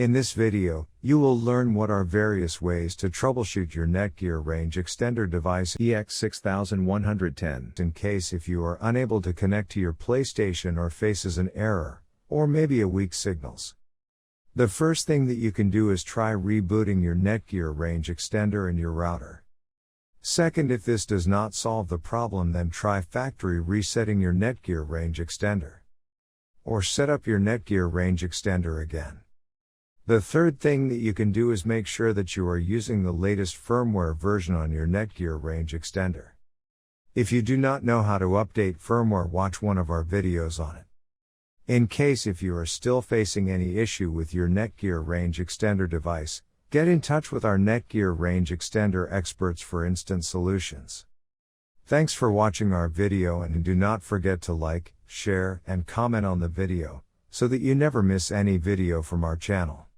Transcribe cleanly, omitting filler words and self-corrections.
In this video, you will learn what are various ways to troubleshoot your Netgear Range Extender device EX6110 in case if you are unable to connect to your PlayStation or faces an error, or maybe a weak signals. The first thing that you can do is try rebooting your Netgear Range Extender and your router. Second, if this does not solve the problem, then try factory resetting your Netgear Range Extender. Or set up your Netgear Range Extender again. The third thing that you can do is make sure that you are using the latest firmware version on your Netgear Range Extender. If you do not know how to update firmware, watch one of our videos on it. In case if you are still facing any issue with your Netgear Range Extender device, get in touch with our Netgear Range Extender experts for instant solutions. Thanks for watching our video, and do not forget to like, share, and comment on the video, so that you never miss any video from our channel.